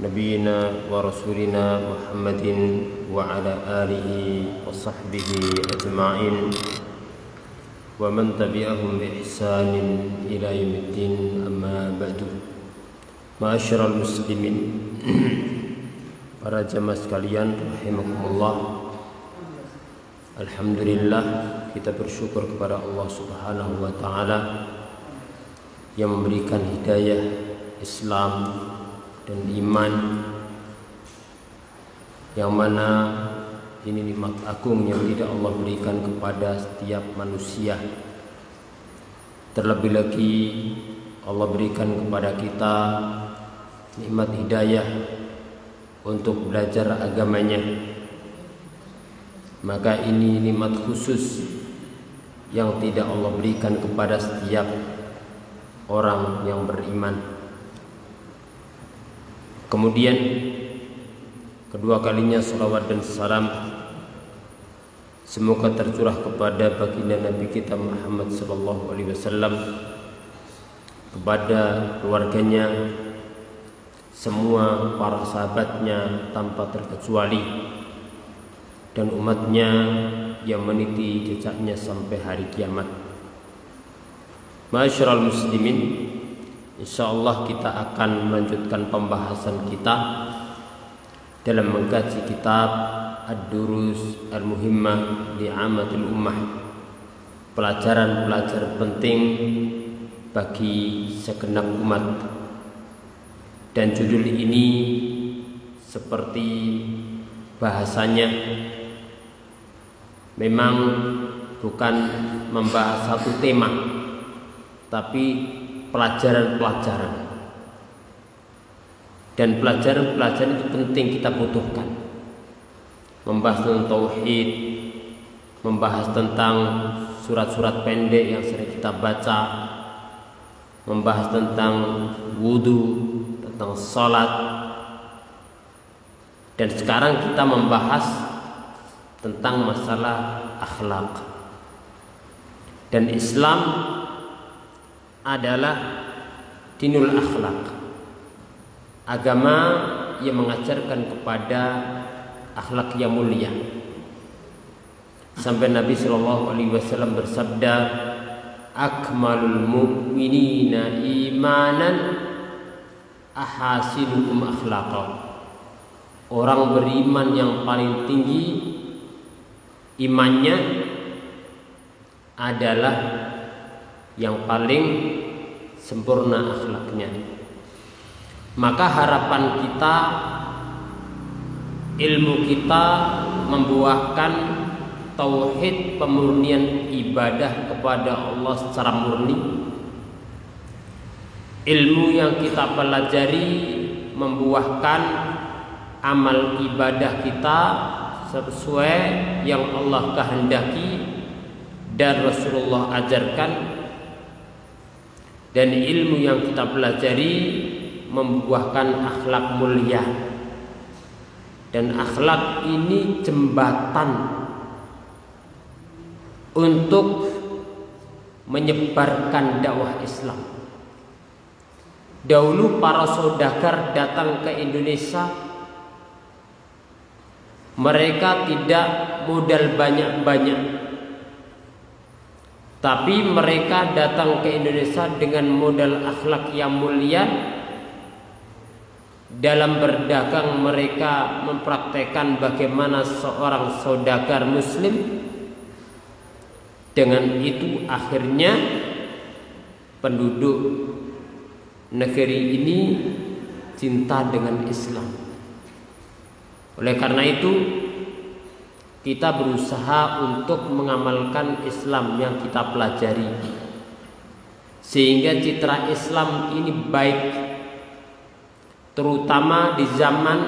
نبينا ورسولنا محمد وعلى آله وصحبه أجمعين ومن تبعهم بإحسان إلى يوم الدين. أما بعد. Ma'asyiral muslimin, para jamaah sekalian rahimakumullah. Alhamdulillah, kita bersyukur kepada Allah Subhanahu wa taala yang memberikan hidayah Islam dan iman, yang mana ini nikmat agung yang tidak Allah berikan kepada setiap manusia. Terlebih lagi Allah berikan kepada kita nikmat hidayah untuk belajar agamanya. Maka ini nikmat khusus yang tidak Allah berikan kepada setiap orang yang beriman. Kemudian kedua kalinya salawat dan salam semoga tercurah kepada baginda Nabi kita Muhammad sallallahu alaihi wasallam, kepada keluarganya, semua para sahabatnya tanpa terkecuali, dan umatnya yang meniti jejaknya sampai hari kiamat. Ma'asyiral muslimin, insyaallah kita akan melanjutkan pembahasan kita dalam mengkaji kitab Ad-Durus Al-Muhimmah li 'Ammatil Ummah, pelajaran-pelajaran penting bagi segenap umat. Dan judul ini seperti bahasanya memang bukan membahas satu tema, tapi pelajaran-pelajaran. Dan pelajaran-pelajaran itu penting kita butuhkan. Membahas tentang tauhid, membahas tentang surat-surat pendek yang sering kita baca, membahas tentang wudu, tentang salat. Dan sekarang kita membahas tentang masalah akhlak. Dan Islam adalah dinul akhlak, agama yang mengajarkan kepada akhlak yang mulia. Sampai Nabi sallallahu alaihi wasallam bersabda, akmalul mu'minina imanan ahasinukum akhlaqa. Orang beriman yang paling tinggi imannya adalah yang paling sempurna akhlaknya. Maka harapan kita, ilmu kita membuahkan tauhid, pemurnian ibadah kepada Allah secara murni. Ilmu yang kita pelajari membuahkan amal ibadah kita sesuai yang Allah kehendaki dan Rasulullah ajarkan. Dan ilmu yang kita pelajari membuahkan akhlak mulia. Dan akhlak ini jembatan untuk menyebarkan dakwah Islam. Dahulu para saudagar datang ke Indonesia, mereka tidak modal banyak-banyak, tapi mereka datang ke Indonesia dengan modal akhlak yang mulia. Dalam berdagang mereka mempraktekkan bagaimana seorang saudagar muslim. Dengan itu akhirnya penduduk negeri ini cinta dengan Islam. Oleh karena itu kita berusaha untuk mengamalkan Islam yang kita pelajari, sehingga citra Islam ini baik, terutama di zaman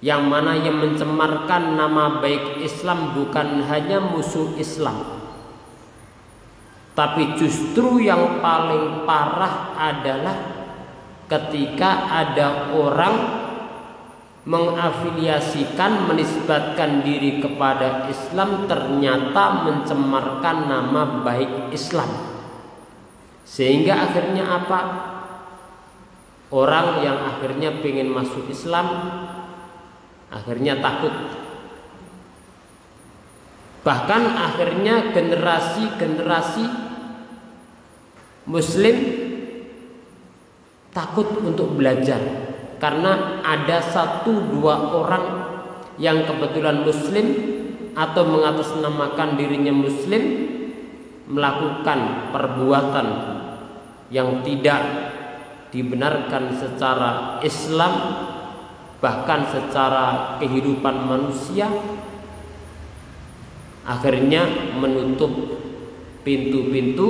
yang mana yang mencemarkan nama baik Islam bukan hanya musuh Islam, tapi justru yang paling parah adalah ketika ada orang mengafiliasikan, menisbatkan diri kepada Islam, ternyata mencemarkan nama baik Islam. Sehingga akhirnya apa? Orang yang akhirnya pengen masuk Islam akhirnya takut. Bahkan akhirnya generasi Muslim takut untuk belajar karena ada 1-2 orang yang kebetulan Muslim atau mengatasnamakan dirinya Muslim melakukan perbuatan yang tidak dibenarkan secara Islam, bahkan secara kehidupan manusia, akhirnya menutup pintu-pintu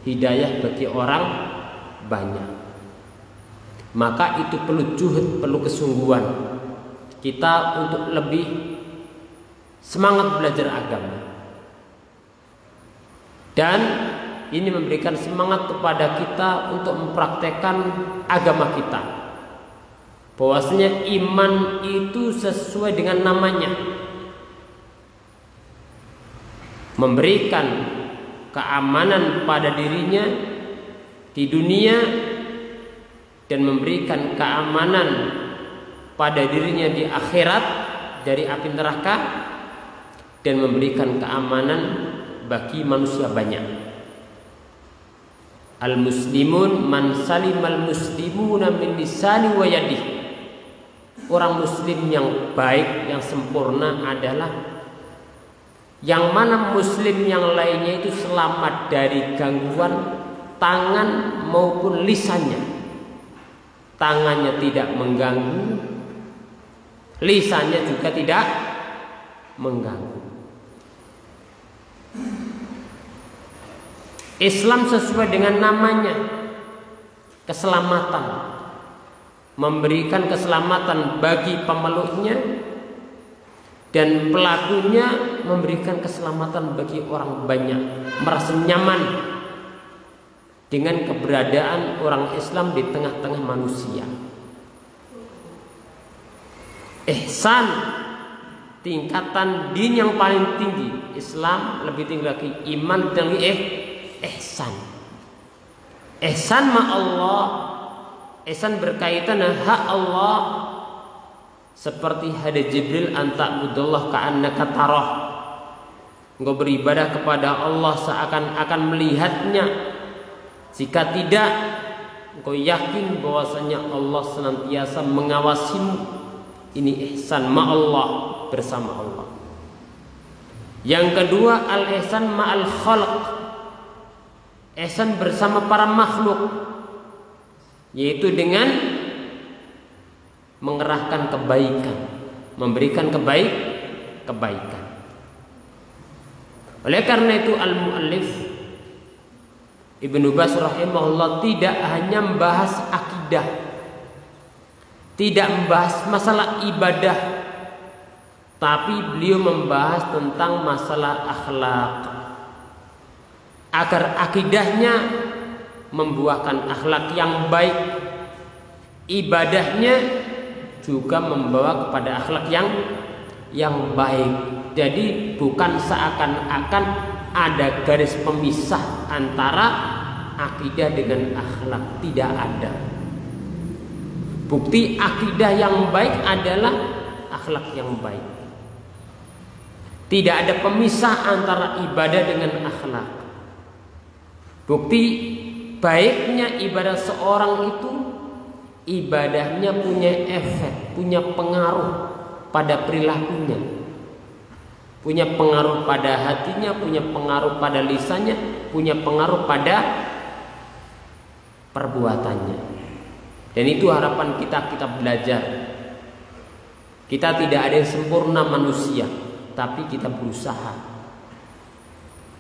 hidayah bagi orang banyak. Maka itu perlu juhud, perlu kesungguhan kita untuk lebih semangat belajar agama. Dan ini memberikan semangat kepada kita untuk mempraktekkan agama kita. Bahwasanya iman itu sesuai dengan namanya, memberikan keamanan pada dirinya di dunia dan memberikan keamanan pada dirinya di akhirat dari api neraka, dan memberikan keamanan bagi manusia banyak. Al-muslimun man salimal muslimuna min lisani wa yadihi. Orang muslim yang baik, yang sempurna adalah yang mana muslim yang lainnya itu selamat dari gangguan tangan maupun lisannya. Tangannya tidak mengganggu, lisannya juga tidak mengganggu. Islam sesuai dengan namanya, keselamatan, memberikan keselamatan bagi pemeluknya, dan pelakunya memberikan keselamatan bagi orang banyak, merasa nyaman dengan keberadaan orang Islam di tengah-tengah manusia. Ihsan, tingkatan din yang paling tinggi. Islam lebih tinggi lagi, iman dan ihsan. Ihsan ma Allah, ihsan berkaitan dengan hak Allah, seperti hadis Jibril anta'budallah ka'annaka tarah. Engkau beribadah kepada Allah seakan-akan melihatnya. Jika tidak, engkau yakin bahwasanya Allah senantiasa mengawasimu. Ini ihsan ma Allah, bersama Allah. Yang kedua, al-ihsan ma'al khalq, ihsan bersama para makhluk, yaitu dengan mengerahkan kebaikan, memberikan kebaikan. Oleh karena itu al-muallif Ibnu Baz rahimahullah tidak hanya membahas akidah, tidak membahas masalah ibadah, tapi beliau membahas tentang masalah akhlak, agar akidahnya membuahkan akhlak yang baik, ibadahnya juga membawa kepada akhlak yang baik. Jadi bukan seakan-akan ada garis pemisah antara akidah dengan akhlak, tidak ada. Bukti akidah yang baik adalah akhlak yang baik. Tidak ada pemisah antara ibadah dengan akhlak. Bukti baiknya ibadah seorang itu, ibadahnya punya efek, punya pengaruh pada perilakunya, punya pengaruh pada hatinya, punya pengaruh pada lisannya, punya pengaruh pada perbuatannya. Dan itu harapan kita belajar. Kita tidak ada yang sempurna manusia, tapi kita berusaha.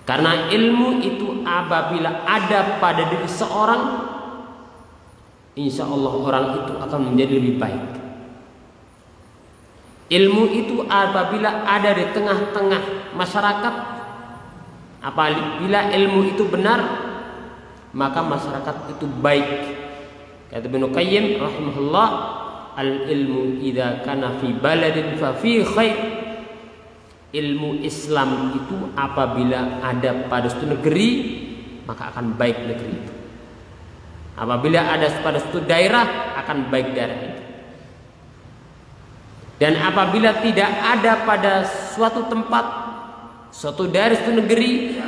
Karena ilmu itu apabila ada pada diri seorang, insya Allah orang itu akan menjadi lebih baik. Ilmu itu apabila ada di tengah-tengah masyarakat, apabila ilmu itu benar, maka masyarakat itu baik. Kata Ibnu Qayyim rahimahullah, al-ilmu idza kana fi baladin fa fi khair. Ilmu Islam itu apabila ada pada suatu negeri, maka akan baik negeri itu. Apabila ada pada suatu daerah, akan baik daerah itu. Dan apabila tidak ada pada suatu tempat, suatu daerah, suatu negeri,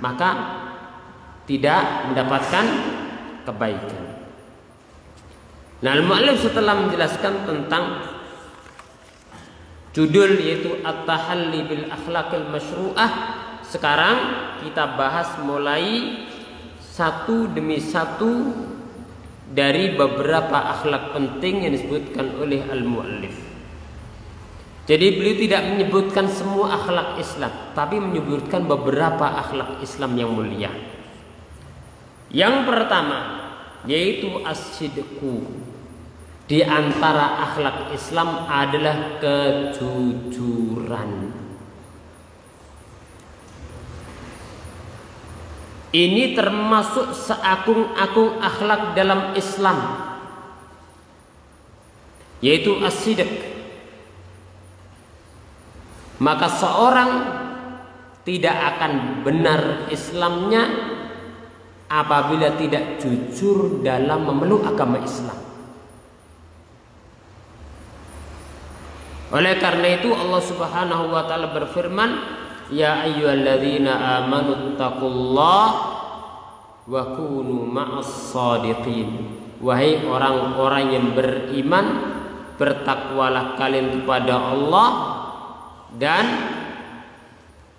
maka tidak mendapatkan kebaikan. Nah, al-mu'allif setelah menjelaskan tentang judul yaitu At-Tahalli bil Akhlaqil Masyru'ah, sekarang kita bahas mulai satu demi satu dari beberapa akhlak penting yang disebutkan oleh al-mu'allif. Jadi beliau tidak menyebutkan semua akhlak Islam, tapi menyebutkan beberapa akhlak Islam yang mulia. Yang pertama yaitu as-sidqu. Di antara akhlak Islam adalah kejujuran. Ini termasuk seagung-agung akhlak dalam Islam, yaitu as-sidq. Maka seorang tidak akan benar Islamnya apabila tidak jujur dalam memeluk agama Islam. Oleh karena itu Allah Subhanahu wa taala berfirman, ya ayyuhalladzina amanu taqullaha wa kunu ma'as shadiqin. Wahai orang-orang yang beriman, bertakwalah kalian kepada Allah dan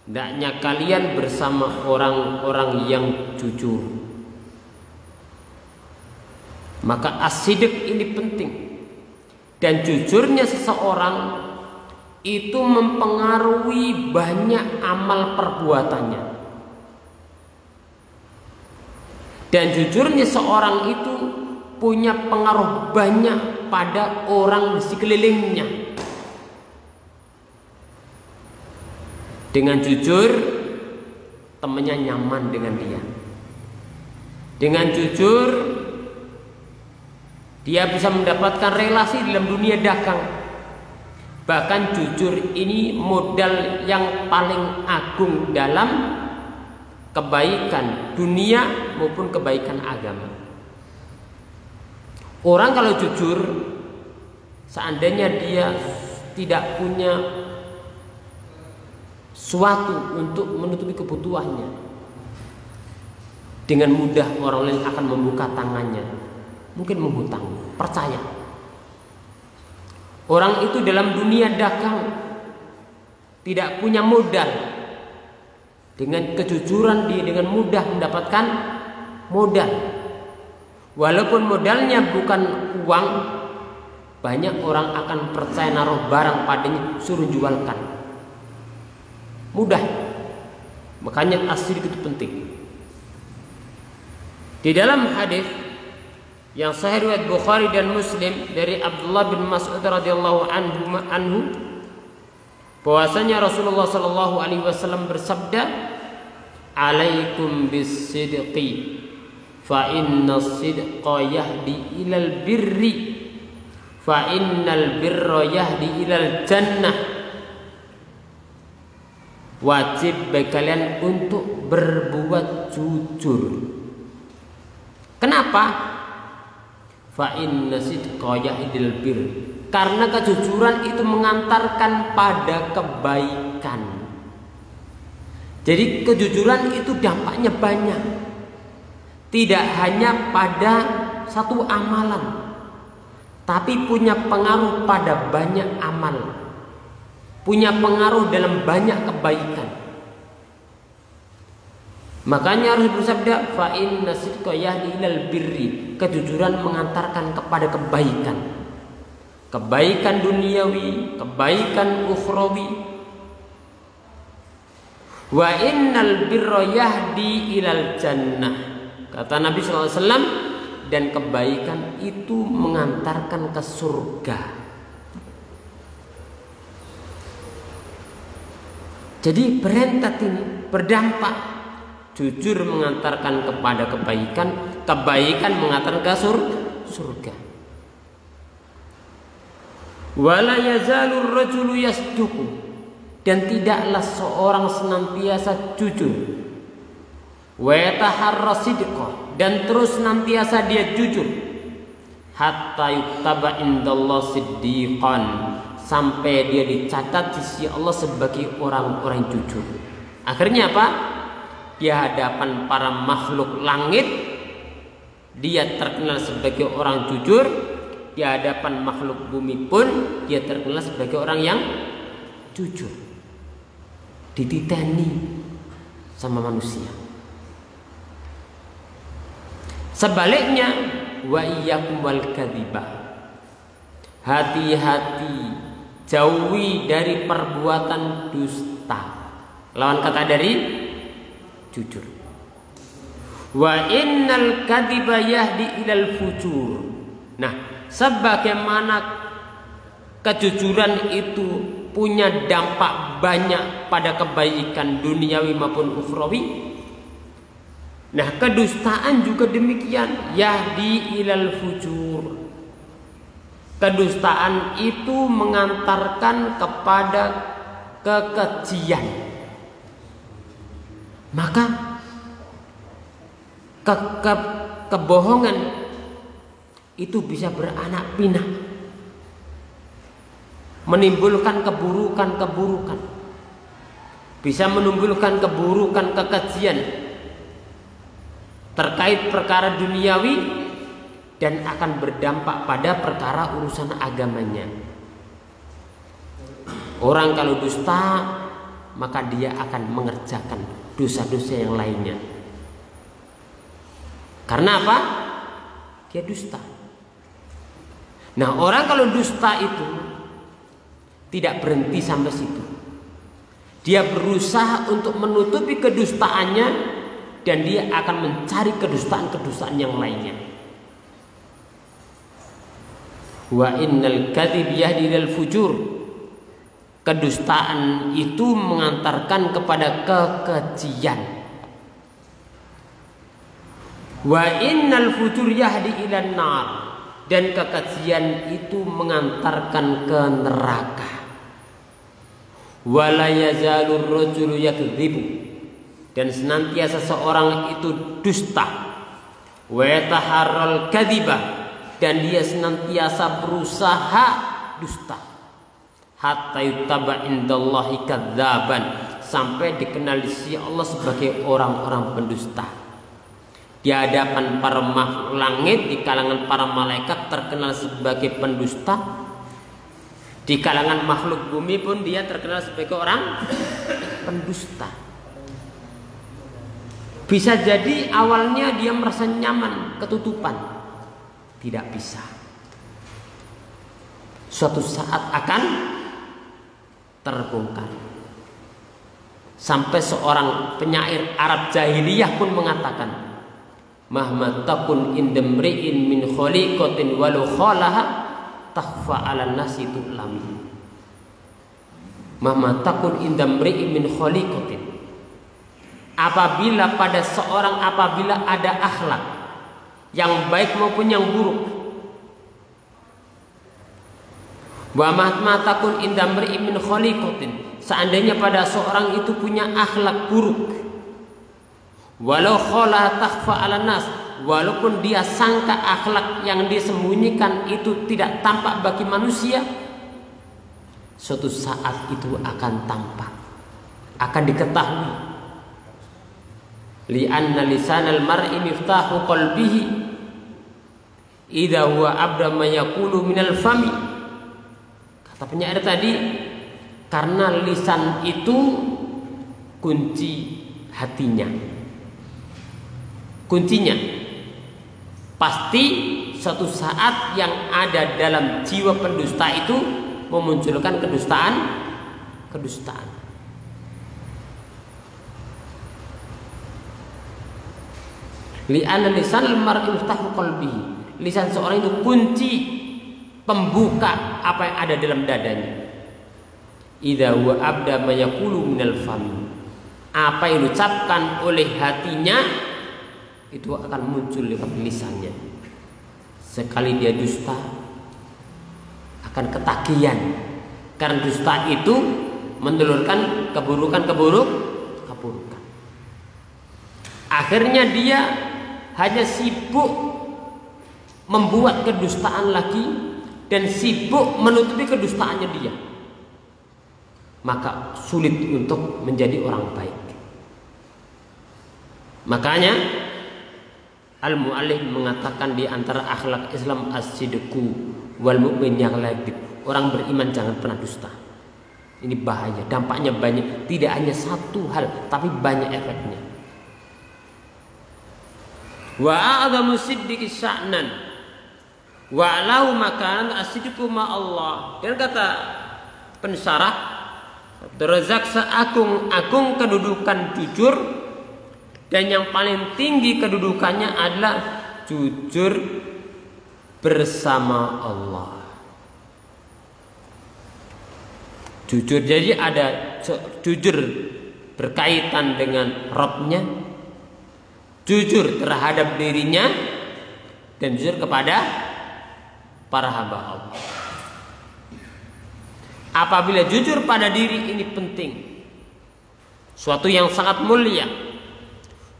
hendaknya kalian bersama orang-orang yang jujur. Maka as-sidq ini penting. Dan jujurnya seseorang itu mempengaruhi banyak amal perbuatannya. Dan jujurnya seorang itu punya pengaruh banyak pada orang di sekelilingnya. Dengan jujur, temannya nyaman dengan dia. Dengan jujur, dia bisa mendapatkan relasi dalam dunia dagang. Bahkan jujur ini modal yang paling agung dalam kebaikan dunia maupun kebaikan agama. Orang kalau jujur, seandainya dia tidak punya suatu untuk menutupi kebutuhannya, dengan mudah orang lain akan membuka tangannya, mungkin menghutang. Percaya, orang itu dalam dunia dagang tidak punya modal, dengan kejujuran dia dengan mudah mendapatkan modal. Walaupun modalnya bukan uang, banyak orang akan percaya naruh barang padanya, suruh jualkan. Mudah. Makanya as-sidq itu penting. Di dalam hadis yang sahih riwayat Bukhari dan Muslim dari Abdullah bin Mas'ud radhiyallahu anhu bahwasanya Rasulullah sallallahu alaihi wasallam bersabda, "Alaikum bis-sidqi fa inna as-sidqa yahdi ilal birri fa innal birra yahdi ilal jannah." Wajib bagi kalian untuk berbuat jujur. Kenapa? Fa inna sidqa yahdil bir. Karena kejujuran itu mengantarkan pada kebaikan. Jadi kejujuran itu dampaknya banyak. Tidak hanya pada satu amalan, tapi punya pengaruh pada banyak amal. Punya pengaruh dalam banyak kebaikan. Makanya harus bersabda fa inna sidqa yahdi ilal birri. Kejujuran mengantarkan kepada kebaikan. Kebaikan duniawi, kebaikan ukhrawi. Wa innal birra yahdi ilal jannah. Kata Nabi SAW, dan kebaikan itu mengantarkan ke surga. Jadi berentet ini, berdampak. Jujur mengantarkan kepada kebaikan, kebaikan mengantarkan ke surga. Wala yazalur rajulu yasduqu, dan tidaklah seorang senantiasa jujur. wa yataharra sidqa, dan terus nantiasa dia jujur, hatta yuktaba indallah siddiqan, sampai dia dicatat di sisi Allah sebagai orang-orang jujur. Akhirnya apa? Di hadapan para makhluk langit dia terkenal sebagai orang jujur, di hadapan makhluk bumi pun dia terkenal sebagai orang yang jujur, dititeni sama manusia. Sebaliknya, wa iyyakum wal kadzibah, hati-hati, jauhi dari perbuatan dusta. Lawan kata dari jujur. Wa innal kadziba yahdi ilal fujur. Nah, sebagaimana kejujuran itu punya dampak banyak pada kebaikan duniawi maupun ukhrawi, nah kedustaan juga demikian, yahdi ilal fujur. Kedustaan itu mengantarkan kepada kekejian. Maka kebohongan itu bisa beranak pinak, menimbulkan keburukan-keburukan, bisa menimbulkan keburukan, kekejian terkait perkara duniawi, dan akan berdampak pada perkara urusan agamanya. Orang kalau dusta, maka dia akan mengerjakan dosa-dosa yang lainnya. Karena apa? Dia dusta. Nah, orang kalau dusta itu tidak berhenti sampai situ. Dia berusaha untuk menutupi kedustaannya, dan dia akan mencari kedustaan-kedustaan yang lainnya. Wa innal kadzib yahdi ilal fujur. Kedustaan itu mengantarkan kepada kekejian. Wa innal fujur yahdi ilan nar, dan kekejian itu mengantarkan ke neraka. Wa la yazalur rajulu yakdzibu, dan senantiasa seorang itu dusta. Wa yataharral kadziba, dan dia senantiasa berusaha dusta. Hatta yutaba indallahi kadzaban, sampai dikenal di sisi Allah sebagai orang-orang pendusta. Di hadapan para makhluk langit, di kalangan para malaikat terkenal sebagai pendusta. Di kalangan makhluk bumi pun dia terkenal sebagai orang pendusta. Bisa jadi awalnya dia merasa nyaman, ketutupan. Tidak bisa. Suatu saat akan terbongkar. Sampai seorang penyair Arab jahiliyah pun mengatakan, mahma takun indamri'in min khaliqatin walau khalaha takhfa 'alan nasi tu'lami. Mahma takun indamri'in min khaliqatin, apabila pada seorang apabila ada akhlak yang baik maupun yang buruk, wa mahma takun indamri'in min khaliqatin, seandainya pada seorang itu punya akhlak buruk, walau khala takhfa 'alan nas, walaupun dia sangka akhlak yang disembunyikan itu tidak tampak bagi manusia, suatu saat itu akan tampak, akan diketahui. Li'anna lisanal mar'i miftahu qalbihi idza huwa abda ma yaqulu minal fami. Kata penyair tadi, karena lisan itu kunci hatinya. Kuncinya pasti suatu saat yang ada dalam jiwa pendusta itu memunculkan kedustaan. Li'anna lisanal mar'i miftahu qalbihi, lisan seorang itu kunci pembuka apa yang ada dalam dadanya. Idza huwa abda ma yaqulu minal fami, apa yang diucapkan oleh hatinya itu akan muncul lewat lisannya. Sekali dia dusta, akan ketagihan, karena dusta itu menelurkan keburukan. Akhirnya dia hanya sibuk membuat kedustaan lagi dan sibuk menutupi kedustaannya dia. Maka sulit untuk menjadi orang baik. Makanya Al-Mu'allif mengatakan di antara akhlak Islam as-sidqu wal mu'min yang lain. Orang beriman jangan pernah dusta. Ini bahaya, dampaknya banyak. Tidak hanya satu hal, tapi banyak efeknya. Wa a'zamu siddiqi sya'nan wa lahu makanan as-sidqu ma'allah. Dan kata pensyarah Abdul Razak, seagung-agung kedudukan jujur dan yang paling tinggi kedudukannya adalah jujur bersama Allah. Jujur, jadi ada jujur berkaitan dengan Rabb-nya, jujur terhadap dirinya, dan jujur kepada para hamba Allah. Apabila jujur pada diri ini penting, suatu yang sangat mulia.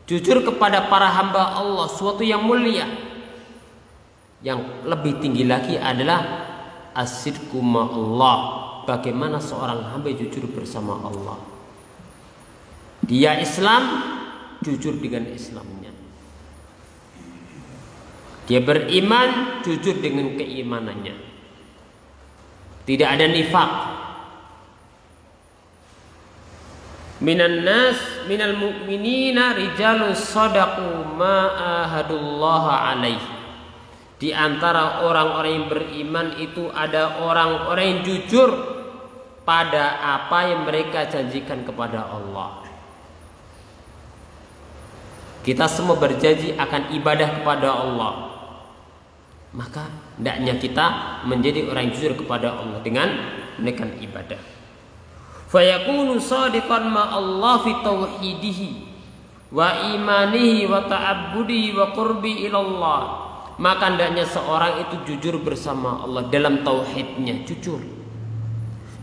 Jujur kepada para hamba Allah, suatu yang mulia. Yang lebih tinggi lagi adalah as-sidqu ma'allah. Bagaimana seorang hamba jujur bersama Allah. Dia Islam, jujur dengan Islamnya. Dia beriman, jujur dengan keimanannya. Tidak ada nifaq. Minan nas minal mu'minina rijalun sadaqu ma ahadullaha alaihi. Di antara orang-orang yang beriman itu ada orang-orang yang jujur pada apa yang mereka janjikan kepada Allah. Kita semua berjanji akan ibadah kepada Allah. Maka hendaknya kita menjadi orang yang jujur kepada Allah dengan menaikkan ibadah. Fayakunu shadiqan ma Allah fi tauhidihi wa imanihi wa ta'abbudihi wa qurbi ilallah. Maka hendaknya seorang itu jujur bersama Allah dalam tauhidnya, jujur.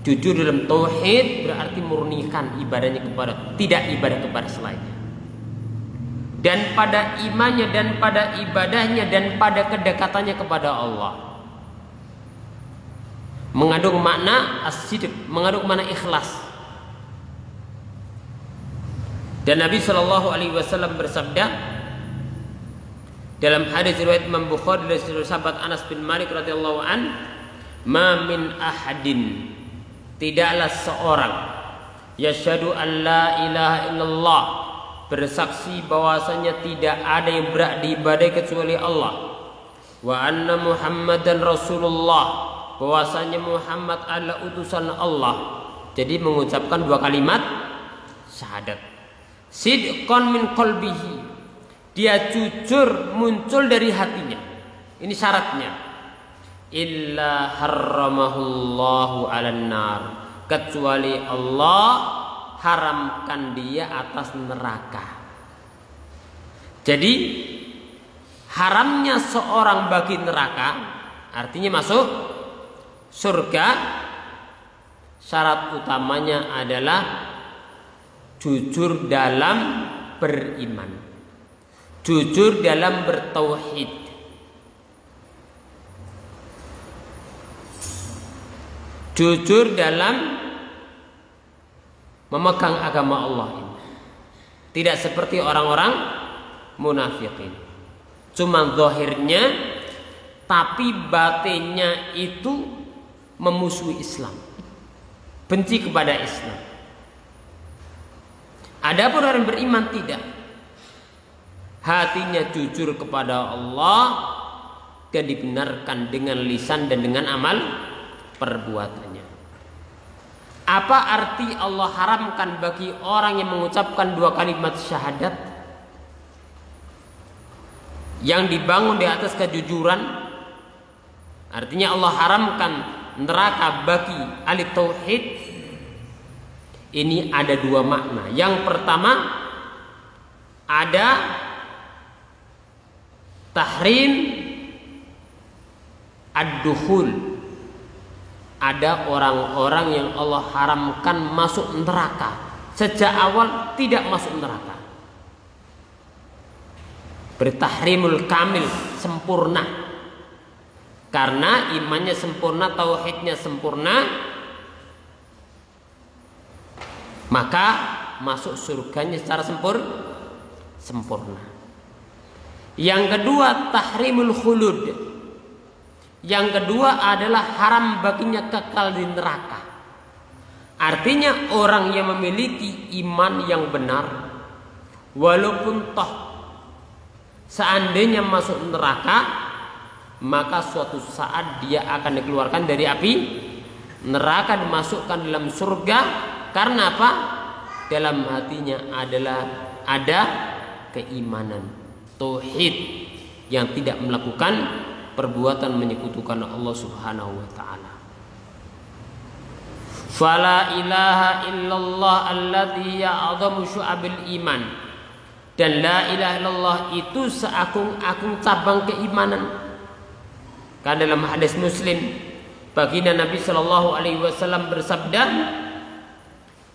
Jujur dalam tauhid berarti murnikan ibadahnya kepada, tidak ibadah kepada selainnya. Dan pada imannya dan pada ibadahnya dan pada kedekatannya kepada Allah. Mengandung makna as-sidq, mengandung makna ikhlas. Dan Nabi Shallallahu Alaihi Wasallam bersabda dalam hadis riwayat Imam Bukhari dari sahabat Anas bin Malik radhiyallahu an, "Ma min ahadin, tidaklah seorang yashhadu an la ilaha illallah, bersaksi bahwasanya tidak ada yang berhak diibadahi kecuali Allah, wa anna Muhammadan Rasulullah, bahwasanya Muhammad adalah utusan Allah." Jadi mengucapkan dua kalimat syahadat. Sidqan min qalbihi, dia jujur muncul dari hatinya. Ini syaratnya. Illa harramahullahu 'alan nar, kecuali Allah haramkan dia atas neraka. Jadi haramnya seorang bagi neraka, artinya masuk surga, syarat utamanya adalah jujur dalam beriman, jujur dalam bertauhid, jujur dalam memegang agama Allah ini. Tidak seperti orang-orang munafikin, cuma zahirnya tapi batinnya itu memusuhi Islam, benci kepada Islam. Adapun orang beriman tidak, hatinya jujur kepada Allah dan dibenarkan dengan lisan dan dengan amal perbuatannya. Apa arti Allah haramkan bagi orang yang mengucapkan dua kalimat syahadat yang dibangun di atas kejujuran? Artinya Allah haramkan neraka bagi ahli tauhid. Ini ada dua makna. Yang pertama, ada tahrim ad-dukhul. Ada orang-orang yang Allah haramkan masuk neraka, sejak awal tidak masuk neraka. bertahrimul kamil, sempurna. Karena imannya sempurna, tauhidnya sempurna, maka masuk surganya secara sempurna. Yang kedua, tahrimul khulud. Yang kedua adalah haram baginya kekal di neraka. Artinya orang yang memiliki iman yang benar, walaupun toh seandainya masuk neraka, maka suatu saat dia akan dikeluarkan dari api neraka, dimasukkan dalam surga. Karena apa? Dalam hatinya ada keimanan, tauhid, yang tidak melakukan perbuatan menyekutukan Allah Subhanahu wa taala. Fala ilaha illallah alladzi ya'dhamu syu'abil iman. Dan la ilaha illallah itu seagung-agung cabang keimanan. Kan dalam hadis Muslim, baginda Nabi sallallahu alaihi wasallam bersabda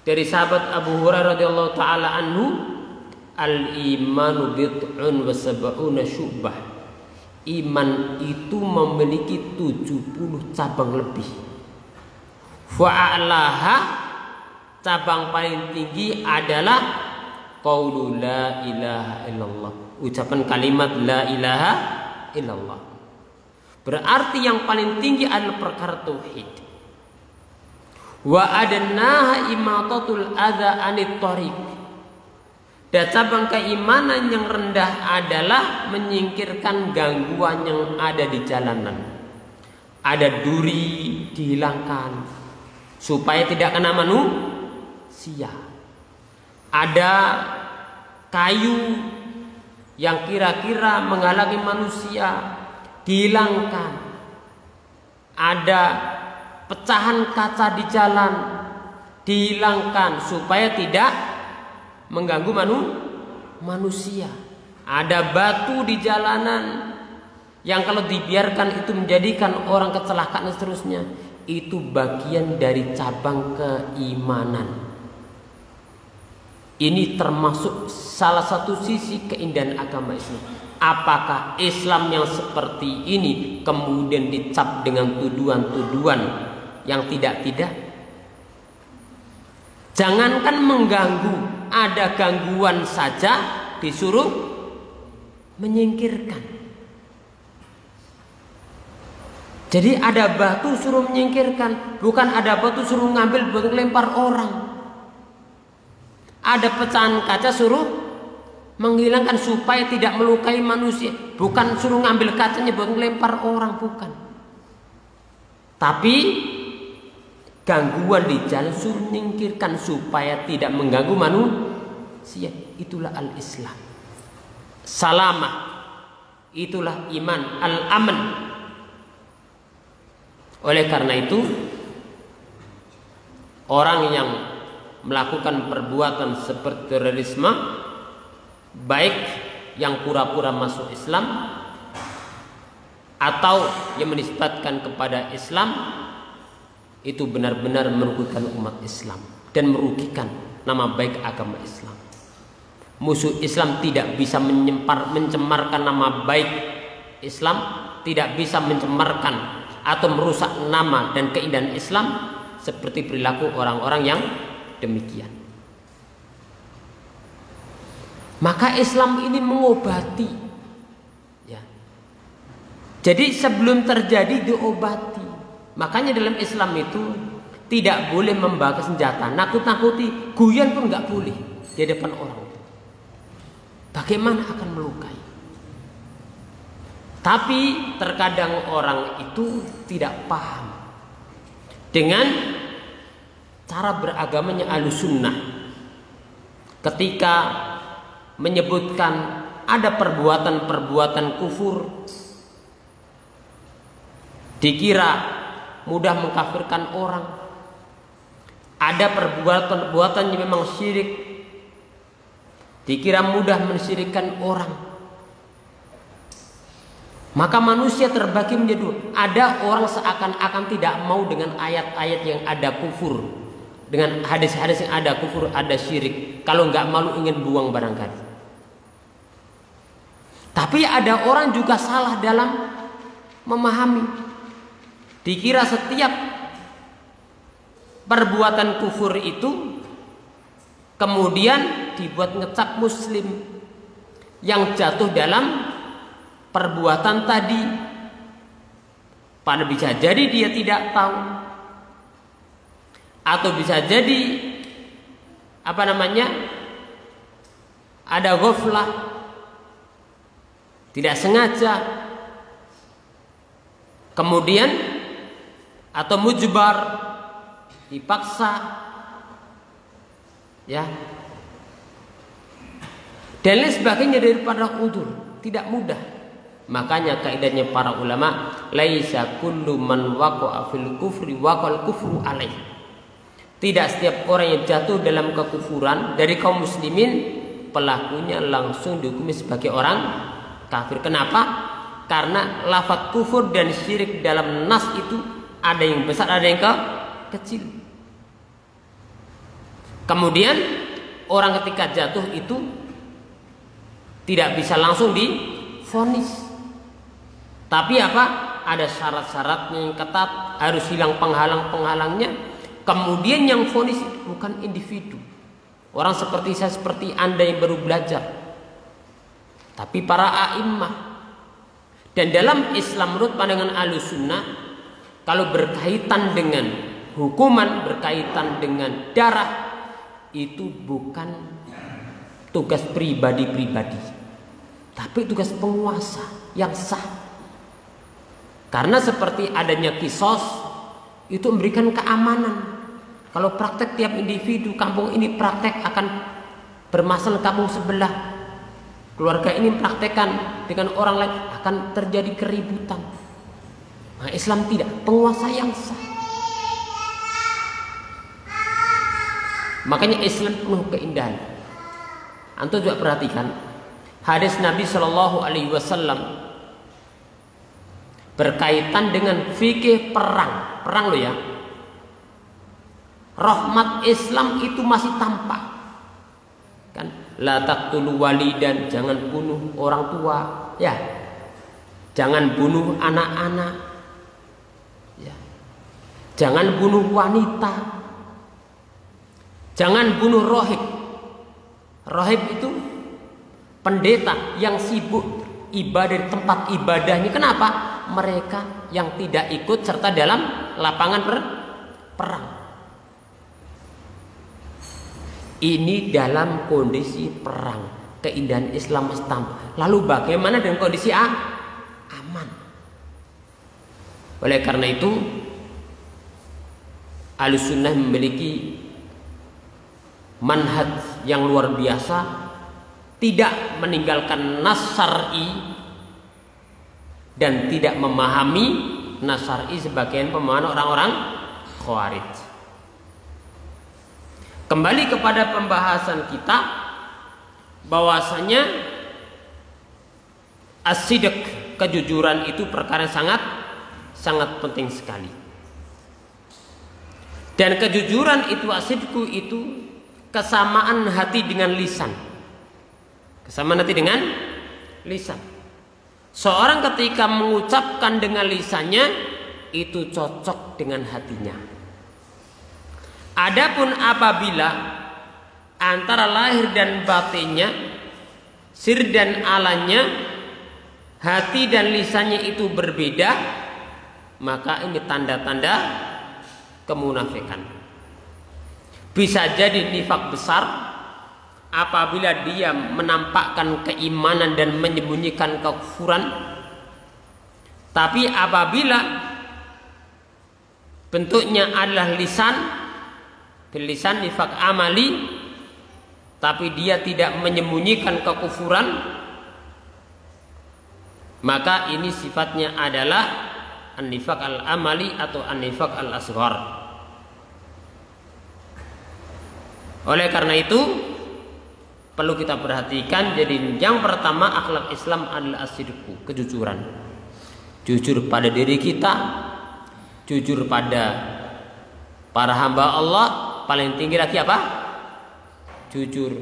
dari sahabat Abu Hurairah radhiyallahu taala anhu, al-imanu bid'un wa sab'una syu'bah. Iman itu memiliki 70 cabang lebih. Fa'alaha, cabang paling tinggi adalah qaulu la ilaha illallah, ucapan kalimat la ilaha illallah. Berarti yang paling tinggi adalah perkara tauhid. Wa adnaha imatatul adza anit thariq. Dan cabang keimanan yang rendah adalah menyingkirkan gangguan yang ada di jalanan. Ada duri, dihilangkan supaya tidak kena manusia. Ada kayu yang kira-kira menghalangi manusia, dihilangkan. Ada pecahan kaca di jalan, dihilangkan supaya tidak mengganggu manusia. Ada batu di jalanan yang kalau dibiarkan itu menjadikan orang kecelakaan dan seterusnya. Itu bagian dari cabang keimanan. Ini termasuk salah satu sisi keindahan agama Islam. Apakah Islam yang seperti ini kemudian dicap dengan tuduhan-tuduhan yang tidak-tidak? Jangankan mengganggu, ada gangguan saja disuruh menyingkirkan. Jadi ada batu suruh menyingkirkan, bukan ada batu suruh ngambil buat lempar orang. Ada pecahan kaca suruh menghilangkan supaya tidak melukai manusia, bukan suruh ngambil kacanya buat lempar orang, bukan. Tapi gangguan di jalan suruh menyingkirkan supaya tidak mengganggu manusia. Itulah al-Islam. Salamah, itulah iman, al-aman. Oleh karena itu, orang yang melakukan perbuatan seperti terorisme, baik yang pura-pura masuk Islam atau yang menisbatkan kepada Islam, itu benar-benar merugikan umat Islam dan merugikan nama baik agama Islam. Musuh Islam tidak bisa mencemarkan nama baik Islam, tidak bisa mencemarkan atau merusak nama dan keindahan Islam seperti perilaku orang-orang yang demikian. Maka Islam ini mengobati, ya. Jadi sebelum terjadi diobati. Makanya dalam Islam itu tidak boleh membawa senjata, nakut-nakuti, guyon pun nggak boleh di depan orang. Bagaimana akan melukai? Tapi terkadang orang itu tidak paham dengan cara beragamanya Ahlussunnah. Ketika menyebutkan ada perbuatan-perbuatan kufur, dikira mudah mengkafirkan orang. Ada perbuatan-perbuatan yang memang syirik, dikira mudah mensyirikkan orang. Maka manusia terbagi menjadi dua. Ada orang seakan-akan tidak mau dengan ayat-ayat yang ada kufur, dengan hadis-hadis yang ada kufur, ada syirik. Kalau nggak malu ingin buang barangkali. Tapi ada orang juga salah dalam memahami. Dikira setiap perbuatan kufur itu kemudian dibuat ngecap muslim yang jatuh dalam perbuatan tadi. Padahal bisa jadi dia tidak tahu, atau bisa jadi ada ghaflah, tidak sengaja, kemudian atau mujbar, dipaksa, ya, dan lain sebagainya daripada udzur, tidak mudah. Makanya kaidahnya para ulama, laisa kullu man waqa'a fil kufri waqal kufru alaih. Tidak setiap orang yang jatuh dalam kekufuran dari kaum muslimin pelakunya langsung dihukumi sebagai orang kafir. Kenapa? Karena lafaz kufur dan syirik dalam nas itu ada yang besar, ada yang kecil. Kemudian orang ketika jatuh itu tidak bisa langsung divonis. Tapi ada syarat-syaratnya yang ketat, harus hilang penghalang-penghalangnya. Kemudian yang vonis bukan individu, orang seperti saya, seperti Anda yang baru belajar, tapi para a'immah. Dan dalam Islam menurut pandangan Ahlussunnah, kalau berkaitan dengan hukuman, berkaitan dengan darah, itu bukan tugas pribadi-pribadi, tapi tugas penguasa yang sah. Karena seperti adanya kisos itu memberikan keamanan. Kalau praktek tiap individu, kampung ini praktek akan bermasalah kampung sebelah, keluarga ini praktekkan dengan orang lain, akan terjadi keributan. Nah, Islam tidak, penguasa yang sah. Makanya Islam penuh keindahan. Antum juga perhatikan hadis Nabi Shallallahu Alaihi Wasallam berkaitan dengan fikih perang lo ya. Rahmat Islam itu masih tampak, kan? La taqtulu walidan, jangan bunuh orang tua, ya. Jangan bunuh anak-anak, ya. Jangan bunuh wanita. Jangan bunuh rohib. Rohib itu pendeta yang sibuk ibadah di tempat ibadahnya. Kenapa? Mereka yang tidak ikut serta dalam lapangan perang. Ini dalam kondisi perang, keindahan Islam tampak. Lalu bagaimana dengan kondisi aman? Oleh karena itu, Ahlussunnah memiliki manhaj yang luar biasa, tidak meninggalkan nas syar'i dan tidak memahami nas syar'i sebagian pemahaman orang-orang Khawarij. Kembali kepada pembahasan kita, bahwasanya as-sidq, kejujuran itu perkara sangat penting sekali. Dan kejujuran itu, as-sidqu itu kesamaan hati dengan lisan. Kesamaan hati dengan lisan. Seorang ketika mengucapkan dengan lisannya itu cocok dengan hatinya. Adapun apabila antara lahir dan batinnya, sir dan alannya, hati dan lisannya itu berbeda, maka ini tanda-tanda kemunafikan. Bisa jadi nifak besar apabila dia menampakkan keimanan dan menyembunyikan kekufuran. Tapi apabila bentuknya adalah lisan, bilisan nifak amali, tapi dia tidak menyembunyikan kekufuran, maka ini sifatnya adalah an-nifaq al-amali atau an-nifaq al-asghar. Oleh karena itu perlu kita perhatikan. Jadi yang pertama, akhlak Islam adalah as-sidqu, kejujuran. Jujur pada diri kita, jujur pada para hamba Allah, paling tinggi lagi apa? Jujur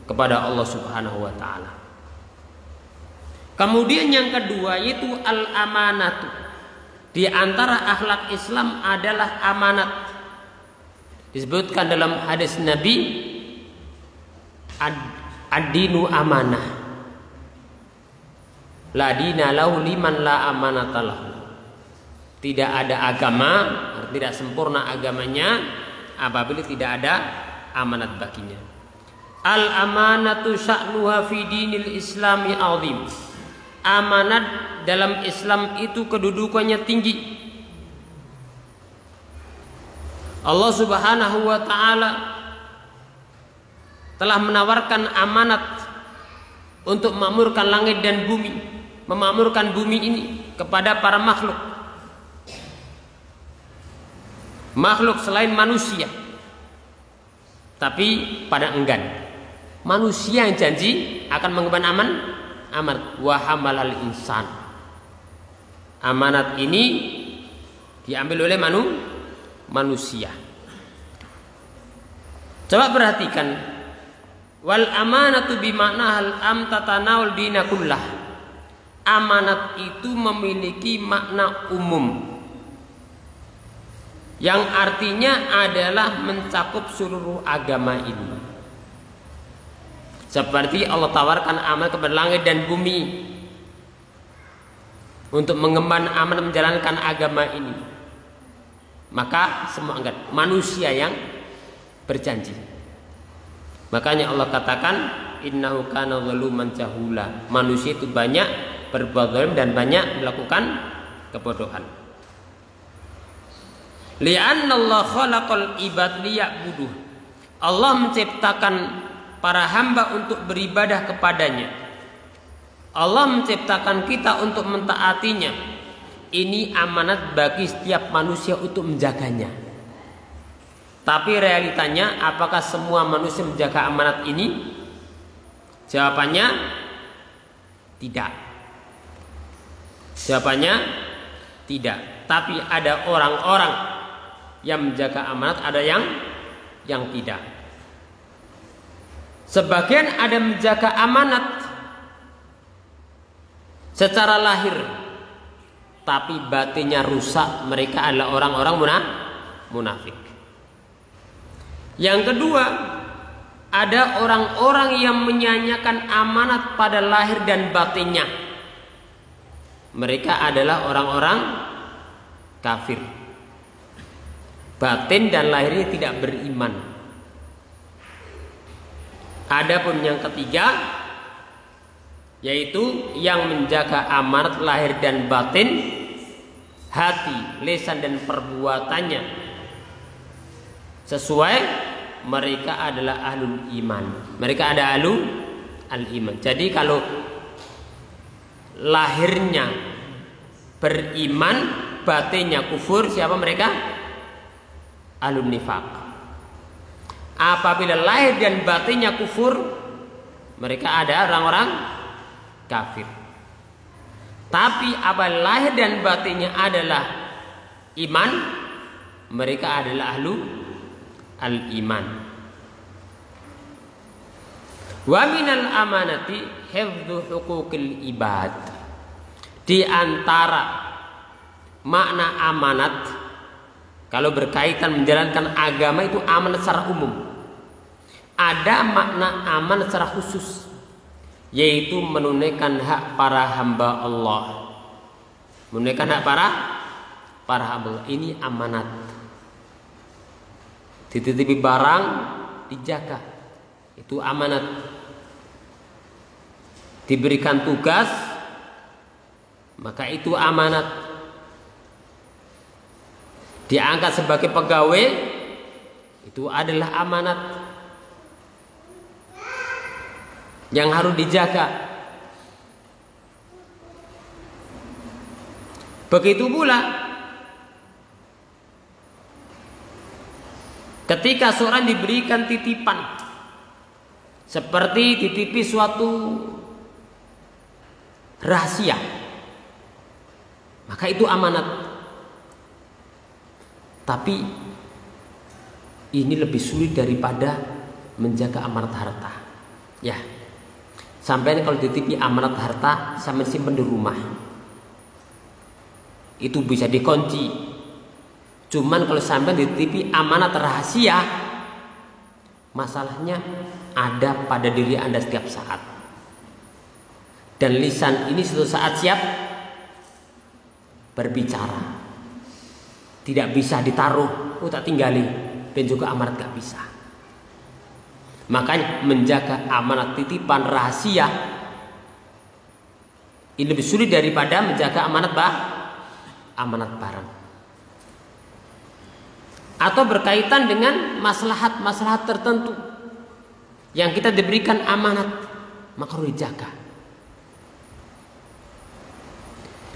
kepada Allah Subhanahu wa taala. Kemudian yang kedua yaitu al-amanatu. Di antara akhlak Islam adalah amanat. Disebutkan dalam hadis Nabi, ad-dinu amanah. La dina lahu liman la amanata lahu. Tidak ada agama, tidak sempurna agamanya apabila tidak ada amanat baginya. Al-amanatu sya'nuha fi dinil islami azim. Amanat dalam Islam itu kedudukannya tinggi. Allah Subhanahu wa taala telah menawarkan amanat untuk memakmurkan langit dan bumi, memakmurkan bumi ini kepada para makhluk. Makhluk selain manusia. Tapi pada enggan. Manusia yang janji akan mengemban amanat wa hamalal insan. Amanat ini diambil oleh manusia. Coba perhatikan, wal amanatu bimaknahal am tatanawul dinakullah. Amanat itu memiliki makna umum yang artinya adalah mencakup seluruh agama ini. Seperti Allah tawarkan amanat kepada langit dan bumi untuk mengemban amanat menjalankan agama ini. Maka semua angkat manusia yang berjanji. Makanya Allah katakan innahu kana zaluman jahula. Manusia itu banyak berbuat zalim dan banyak melakukan kebodohan. Li'anna Allah khalaqal ibad liya'buduh. Allah menciptakan para hamba untuk beribadah kepadanya. Allah menciptakan kita untuk mentaatinya. Ini amanat bagi setiap manusia untuk menjaganya. Tapi realitanya apakah semua manusia menjaga amanat ini? Jawabannya tidak. Jawabannya tidak. Tapi ada orang-orang yang menjaga amanat, ada yang tidak. Sebagian ada menjaga amanat secara lahir, tapi batinnya rusak. Mereka adalah orang-orang munafik. Yang kedua, ada orang-orang yang menyanyiakan amanat pada lahir dan batinnya. Mereka adalah orang-orang kafir. Batin dan lahirnya tidak beriman. Adapun yang ketiga, yaitu yang menjaga amanat lahir dan batin, hati, lisan dan perbuatannya sesuai, mereka adalah ahlul iman. Mereka ada ahlul al-iman. Jadi kalau lahirnya beriman, batinnya kufur, siapa mereka? Ahlul nifaq. Apabila lahir dan batinnya kufur, mereka ada orang-orang kafir. Tapi apabila lahir dan batinnya adalah iman, mereka adalah ahlu al-iman. Wa minal amanati hifdzu huquqil ibad. Di antara makna amanat kalau berkaitan menjalankan agama itu amanat secara umum. Ada makna amanat secara khusus, yaitu menunaikan hak para hamba Allah. Menunaikan hak para hamba Allah. Ini amanat. Dititipi barang, dijaga. Itu amanat. Diberikan tugas, maka itu amanat. Diangkat sebagai pegawai, itu adalah amanat yang harus dijaga. Begitu pula ketika seorang diberikan titipan, seperti titipi suatu rahasia, maka itu amanat. Tapi ini lebih sulit daripada menjaga amanat harta. Ya. Sampai kalau dititipi amanat harta sampai simpen di rumah, itu bisa dikunci. Cuman kalau sampai dititipi amanat rahasia, masalahnya ada pada diri Anda setiap saat. Dan lisan ini suatu saat siap berbicara. Tidak bisa ditaruh, tak tinggali. Dan juga amanat gak bisa. Makanya menjaga amanat titipan rahasia ini lebih sulit daripada menjaga amanat barang. Atau berkaitan dengan maslahat-maslahat tertentu yang kita diberikan amanat, maka harus dijaga.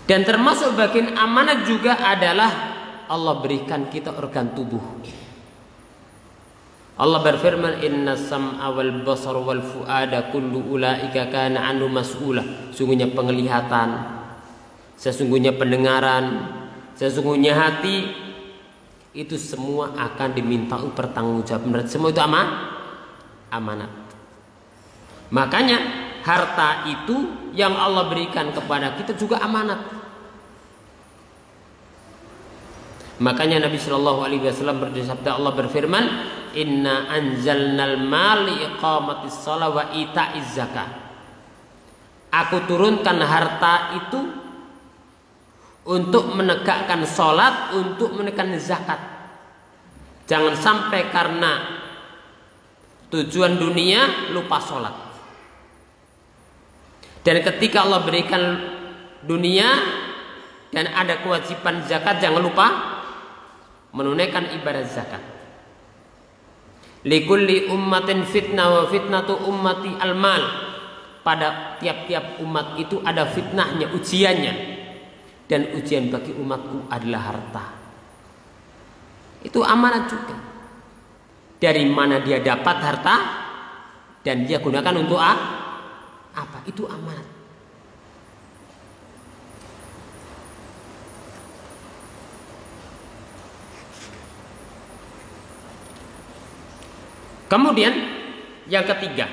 Dan termasuk bagian amanat juga adalah Allah berikan kita organ tubuh. Allah berfirman, inna sam'a wal basar wal fu'ada kullu ulaika kana anhu mas'ula. Sesungguhnya penglihatan, sesungguhnya pendengaran, sesungguhnya hati, itu semua akan diminta pertanggungjawaban. Semua itu amanat. Makanya harta itu yang Allah berikan kepada kita juga amanat. Makanya Nabi Shallallahu Alaihi Wasallam bersabda, Allah berfirman, Inna anzalnal mal iqamatis shalah wa ita'iz zakah. Aku turunkan harta itu untuk menegakkan sholat, untuk menegakkan zakat. Jangan sampai karena tujuan dunia lupa sholat. Dan ketika Allah berikan dunia dan ada kewajiban zakat, jangan lupa menunaikan ibadah zakat. Likulli ummatin fitnah wa fitnatu ummati al-mal. Pada tiap-tiap umat itu ada fitnahnya, ujiannya. Dan ujian bagi umatku adalah harta. Itu amanat juga. Dari mana dia dapat harta dan dia gunakan untuk apa? Itu amanat. Kemudian yang ketiga,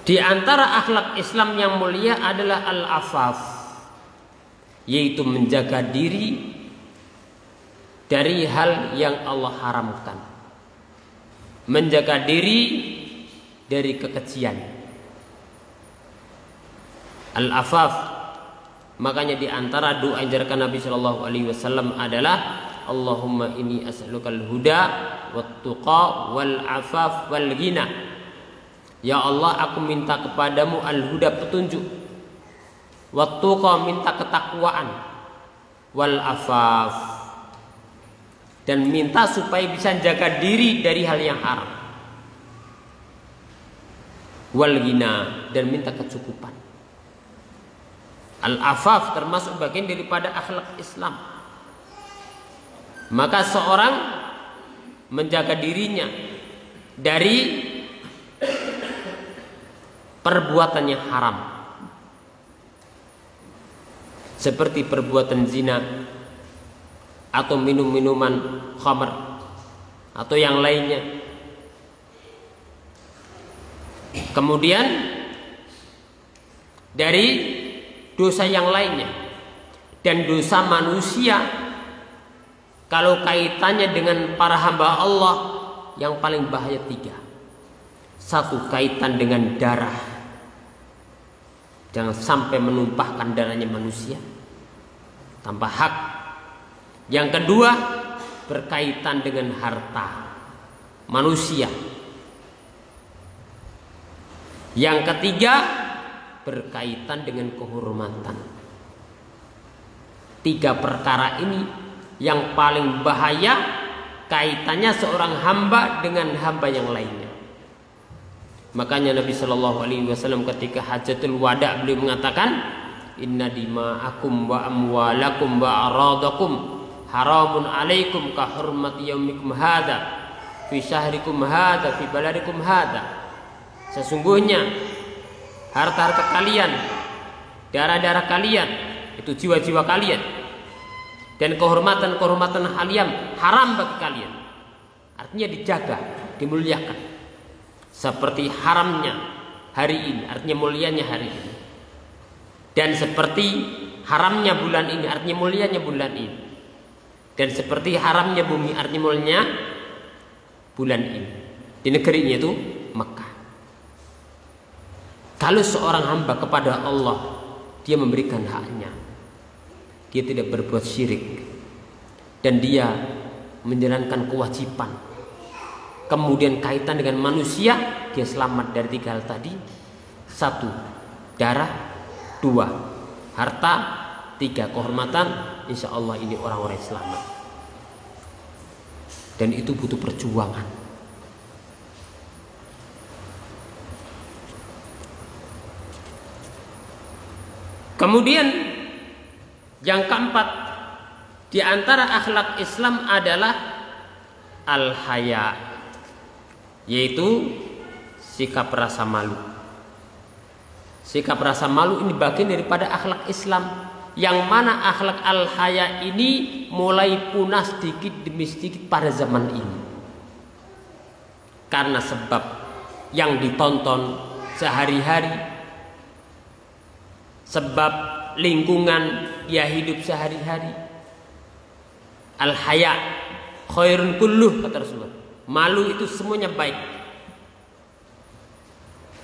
di antara akhlak Islam yang mulia adalah al-afaf, yaitu menjaga diri dari hal yang Allah haramkan, menjaga diri dari kekejian. Al-afaf, makanya di antara doa yang diajarkan Nabi Shallallahu Alaihi Wasallam adalah Allahumma inni as'alukal huda wat tuqa wal afaf wal ghina. Ya Allah, aku minta kepadamu al-huda, petunjuk, wat tuqa, minta ketakwaan, wal afaf, dan minta supaya bisa jaga diri dari hal yang haram, wal ghina, dan minta kecukupan. Al-afaf termasuk bagian daripada akhlak Islam. Maka seorang menjaga dirinya dari perbuatan yang haram, seperti perbuatan zina atau minum-minuman khamr atau yang lainnya. Kemudian dari dosa yang lainnya. Dan dosa manusia kalau kaitannya dengan para hamba Allah, yang paling bahaya tiga. Satu, kaitan dengan darah. Jangan sampai menumpahkan darahnya manusia tanpa hak. Yang kedua, berkaitan dengan harta manusia. Yang ketiga, berkaitan dengan kehormatan. Tiga perkara ini yang paling bahaya kaitannya seorang hamba dengan hamba yang lainnya. Makanya Nabi Shallallahu Alaihi Wasallam ketika hajatul wada beliau mengatakan, Inna dima'akum wa amwalakum wa aradakum haramun alaikum ka hurmati yaumikum hadha fi syahrikum hadha fi baladikum hadha. Sesungguhnya harta-harta kalian, darah-darah kalian, itu jiwa-jiwa kalian, dan kehormatan-kehormatan kalian haram bagi kalian. Artinya dijaga, dimuliakan. seperti haramnya hari ini, artinya mulianya hari ini. Dan seperti haramnya bulan ini, artinya mulianya bulan ini. Dan seperti haramnya bumi, artinya mulianya bulan ini. Di negerinya itu Mekah. Kalau seorang hamba kepada Allah, dia memberikan haknya, dia tidak berbuat syirik, dan dia menjalankan kewajiban, kemudian kaitan dengan manusia, dia selamat dari 3 hal tadi. 1, darah. 2, harta. 3, kehormatan. Insya Allah ini orang-orang yang selamat. Dan itu butuh perjuangan. Kemudian yang keempat, di antara akhlak Islam adalah al-haya, yaitu sikap rasa malu. Sikap rasa malu ini bagian daripada akhlak Islam, yang mana akhlak al-haya ini mulai punah sedikit demi sedikit pada zaman ini. Karena sebab yang ditonton sehari-hari, sebab lingkungan dia hidup sehari-hari. Al-haya khairun kulluh, kata Rasulullah. Malu itu semuanya baik.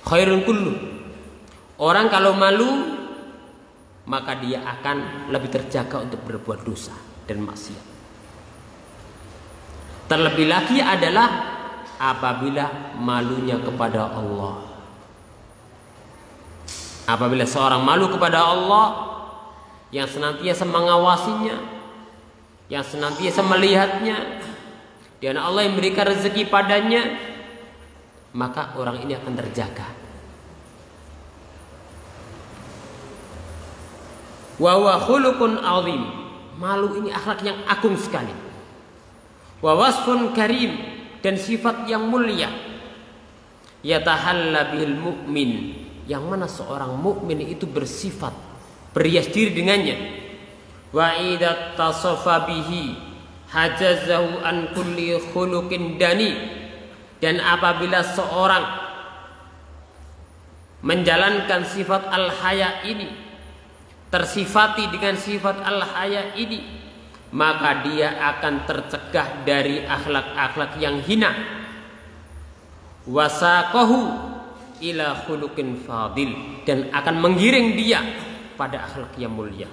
Khairun kulluh. Orang kalau malu, maka dia akan lebih terjaga untuk berbuat dosa dan maksiat. Terlebih lagi adalah apabila malunya kepada Allah. Apabila seorang malu kepada Allah, yang senantiasa mengawasinya, yang senantiasa melihatnya, dan Allah yang memberikan rezeki padanya, maka orang ini akan terjaga. Wa huwa khuluqun azim. Malu ini akhlak yang agung sekali. Wa wasfun karim, dan sifat yang mulia. Yatahalla bihil mu'min, yang mana seorang mukmin itu bersifat berhias diri dengannya. Wa idza tasafa bihi hajazahu an kulli khuluqin dani, dan apabila seorang menjalankan sifat al-haya ini, tersifati dengan sifat al-haya ini, maka dia akan tercegah dari akhlak-akhlak yang hina. Wasaqahu ila khuluqin fadil, dan akan menggiring dia pada akhlak yang mulia.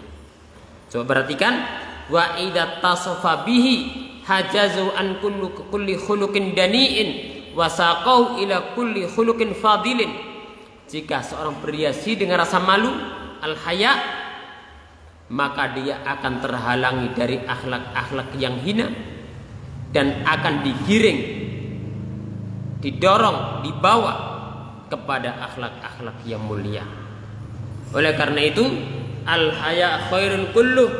Coba perhatikan, wa idza tasafa bihi hajazu an kulli khuluqin daniin wasaqau ila kulli khuluqin fadilin. Jika seorang berhiasi dengan rasa malu, al-haya, maka dia akan terhalangi dari akhlak-akhlak yang hina dan akan digiring, didorong, dibawa kepada akhlak-akhlak yang mulia. Oleh karena itu, al-haya khairun kulluh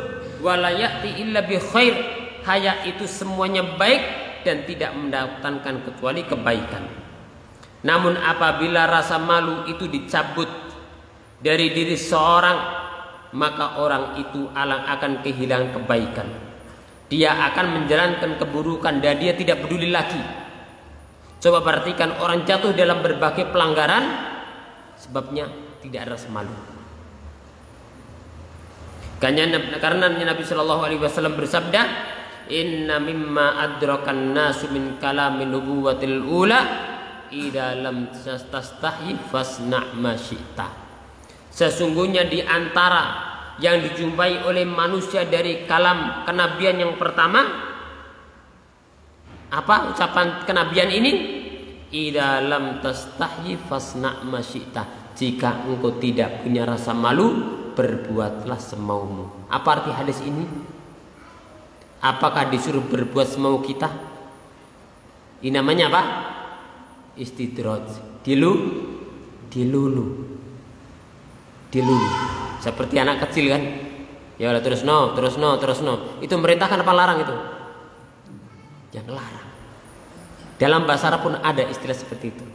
wa la ya'ti illa bi khair. Haya itu semuanya baik dan tidak mendatangkan kecuali kebaikan. Namun apabila rasa malu itu dicabut dari diri seorang, maka orang itu akan kehilangan kebaikan. Dia akan menjalankan keburukan dan dia tidak peduli lagi. Coba perhatikan, orang jatuh dalam berbagai pelanggaran, sebabnya tidak ada rasa malu. Karena Nabi Shallallahu Alaihi Wasallam bersabda, Inna mimma adrakan nasu min kalamin nubuwatil ula, idza lam tastahi fasna' ma syi'ta. Sesungguhnya di antara yang dijumpai oleh manusia dari kalam kenabian yang pertama, apa ucapan kenabian ini? Idza lam tastahi fasna' ma syi'ta. Jika engkau tidak punya rasa malu, berbuatlah semaumu. Apa arti hadis ini? Apakah disuruh berbuat semau kita? Ini namanya apa? Istidraj. Dilulu. Seperti anak kecil kan? Ya udah terus no. Itu merintahkan apa larang itu? Yang larang. Dalam bahasa Arab pun ada istilah seperti itu.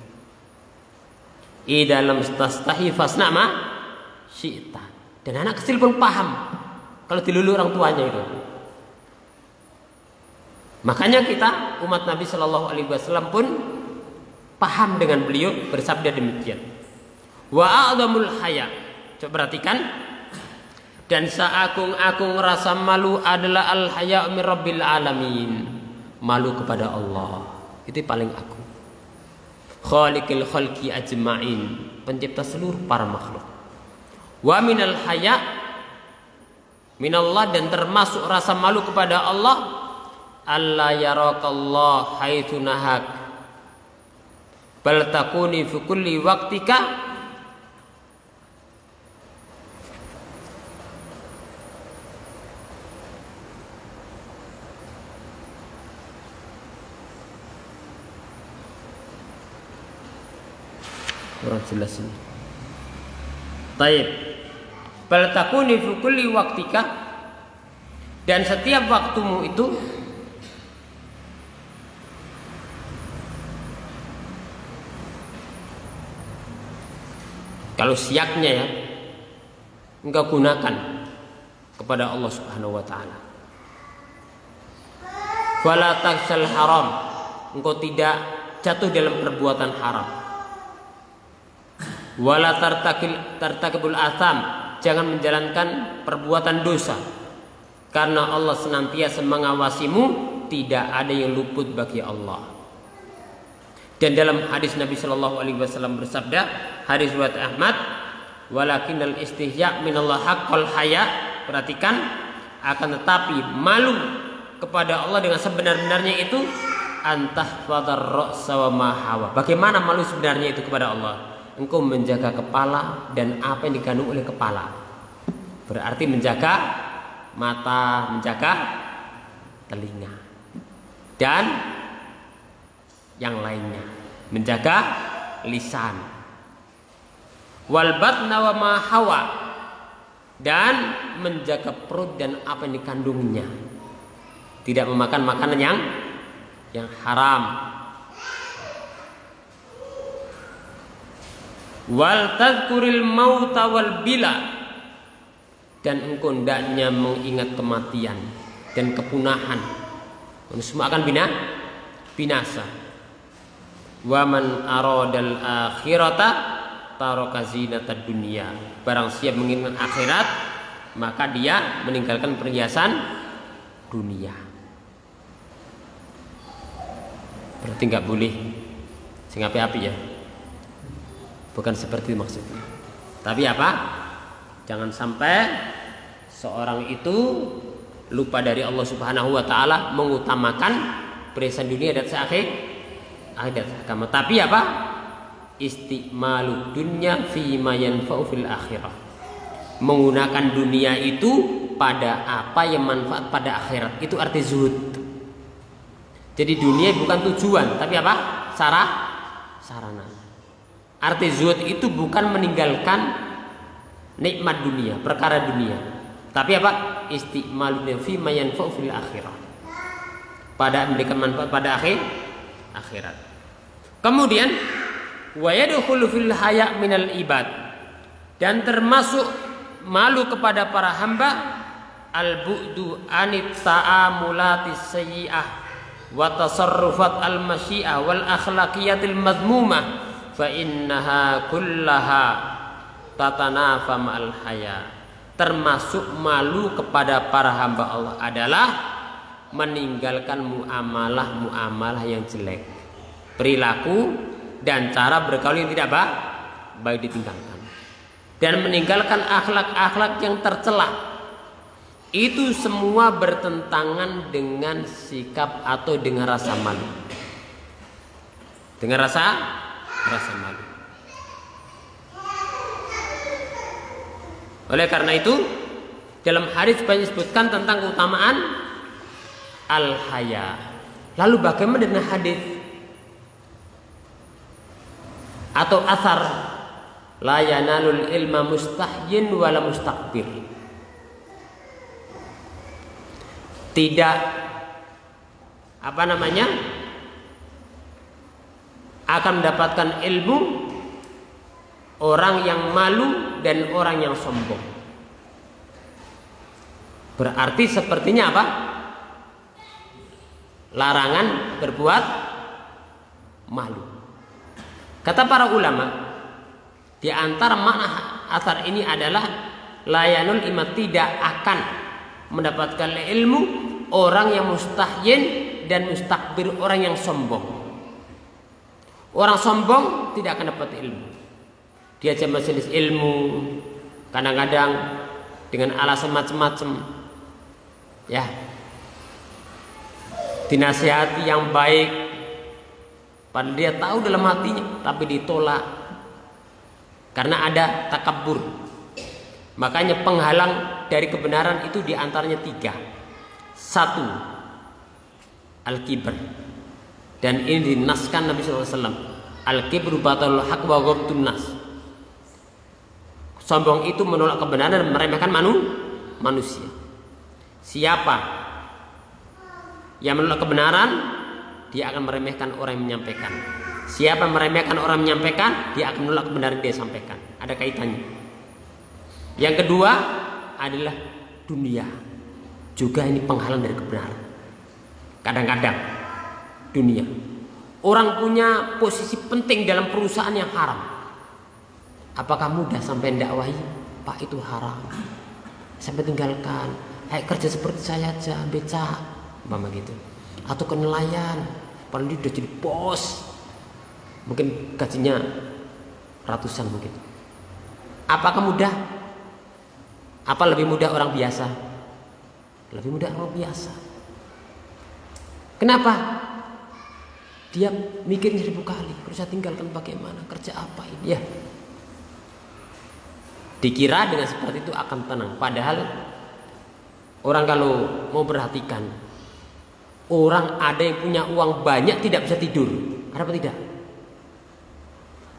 Dalam tastahi fasna' ma syi'ta. Dan anak kecil pun paham kalau dilulu orang tuanya itu. Makanya kita umat Nabi Shallallahu Alaihi Wasallam pun paham dengan beliau bersabda demikian. Wa a'dhamul haya. Coba perhatikan. Dan seagung-agung rasa malu adalah al-haya' min rabbil alamin. Malu kepada Allah. Itu paling agung. Khaliqil khalqi ajma'in. Pencipta seluruh para makhluk. Wa minal haya' minallah, dan termasuk rasa malu kepada Allah, alla yarakallah haitsu nahak bal takuni fi kulli waqtika kurang jelas ini. Taib. Bal takuni fi kulli waqtika, dan setiap waktumu itu kalau siaknya ya engkau gunakan kepada Allah Subhanahu wa taala. Fala taksal haram, engkau tidak jatuh dalam perbuatan haram. Wala tartakibul atham, jangan menjalankan perbuatan dosa. Karena Allah senantiasa mengawasimu, tidak ada yang luput bagi Allah. Dan dalam hadis Nabi Shallallahu Alaihi Wasallam bersabda, hadis riwayat Ahmad, walakinnal istihya minallah haqqal haya. Perhatikan, akan tetapi malu kepada Allah dengan sebenar-benarnya itu antah fadar ra'sa wa ma hawa. Bagaimana malu sebenarnya itu kepada Allah? Engkau menjaga kepala dan apa yang dikandung oleh kepala. Berarti menjaga mata, menjaga telinga, dan yang lainnya, menjaga lisan. Wal batna wa ma hawa, dan menjaga perut dan apa yang dikandungnya. Tidak memakan makanan yang haram. Wal tadhkuril mauta wal bila, dan engkau hendaknya mengingat kematian dan kepunahan. Semua akan binasa. Wa man aradal akhirata taraka zinatad dunya. Barang siap menginginkan akhirat, maka dia meninggalkan perhiasan dunia. Berarti nggak boleh sing api-api ya. Bukan seperti maksudnya. Tapi apa? Jangan sampai seorang itu lupa dari Allah Subhanahu wa taala, mengutamakan perhiasan dunia dan akhirat. Tapi apa? Istimalud dunya fi ma yanfa'u fil akhirah. Menggunakan dunia itu pada apa yang manfaat pada akhirat. Itu arti zuhud. Jadi dunia bukan tujuan, tapi apa? Sarana. Arti zuhud itu bukan meninggalkan nikmat dunia, perkara dunia, tapi apa? Istimalun fi ma yanfa'u fil akhirah. Pada memberikan manfaat pada akhirat. Kemudian wa yadkhulu fil haya' minal ibad, dan termasuk malu kepada para hamba al-bu'du anit ta'amulatis sayyi'ah wa tasarrufat al-masyi'ah wal akhlaqiyatil madmumah. Fa innaha kullaha tatanafa ma'al haya. Termasuk malu kepada para hamba Allah adalah meninggalkan muamalah yang jelek, perilaku dan cara bergaul yang tidak baik ditinggalkan, dan meninggalkan akhlak-akhlak yang tercela. Itu semua bertentangan dengan sikap atau dengan rasa malu. Dengan rasa malu. Oleh karena itu, dalam hadis banyak disebutkan tentang keutamaan al-haya. Lalu bagaimana dengan hadis atau asar la yanalul ilma mustahyin wala mustakbir? Tidak akan mendapatkan ilmu orang yang malu dan orang yang sombong. Berarti sepertinya apa? Larangan berbuat malu. Kata para ulama, di antara makna asar ini adalah layanul iman, tidak akan mendapatkan ilmu orang yang mustahyin dan mustakbir, orang yang sombong. Orang sombong tidak akan dapat ilmu. Diajak majelis ilmu, kadang-kadang dengan alasan macam-macam, ya, dinasihati yang baik, padahal dia tahu dalam hatinya, tapi ditolak karena ada takabur. Makanya penghalang dari kebenaran itu diantaranya 3. 1, al-kibr, dan ini dinaskan Nabi SAW. Al-kibru batalul haq wa ghamtun nas. Sombong itu menolak kebenaran dan meremehkan manusia. Siapa yang menolak kebenaran, dia akan meremehkan orang yang menyampaikan. Siapa yang meremehkan orang yang menyampaikan, dia akan menolak kebenaran yang dia sampaikan. Ada kaitannya. Yang kedua adalah dunia. Juga ini penghalang dari kebenaran. Kadang-kadang dunia, orang punya posisi penting dalam perusahaan yang haram. Apakah mudah sampai dakwahi? Pak, itu haram, sampai tinggalkan. Kerja seperti saya aja, becak, mama gitu. Atau ke nelayan, padahal dia udah jadi bos, mungkin gajinya ratusan mungkin. Apakah mudah? Apa lebih mudah orang biasa? Lebih mudah orang biasa. Kenapa? Dia mikirnya 1000 kali. Kalau saya tinggalkan bagaimana? Kerja apa ini? Ya. Dikira dengan seperti itu akan tenang. Padahal orang kalau mau perhatikan, orang ada yang punya uang banyak tidak bisa tidur. Ada apa tidak?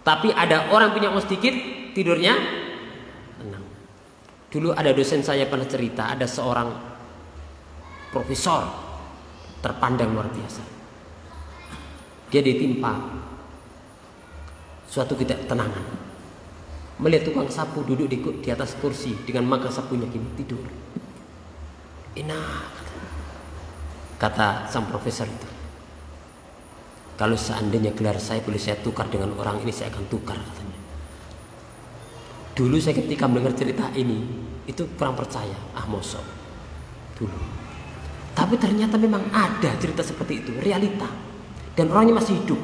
Tapi ada orang punya uang sedikit, tidurnya tenang. Dulu ada dosen saya pernah cerita, ada seorang profesor terpandang luar biasa. Dia ditimpa suatu ketidaktenangan. Melihat tukang sapu duduk di atas kursi dengan mangkak sapunya gini, tidur. Enak, kata sang profesor itu. Kalau seandainya gelar saya boleh saya tukar dengan orang ini, saya akan tukar, katanya. Dulu saya ketika mendengar cerita ini, itu kurang percaya. Mosok dulu. Tapi ternyata memang ada cerita seperti itu, realita. Dan orangnya masih hidup.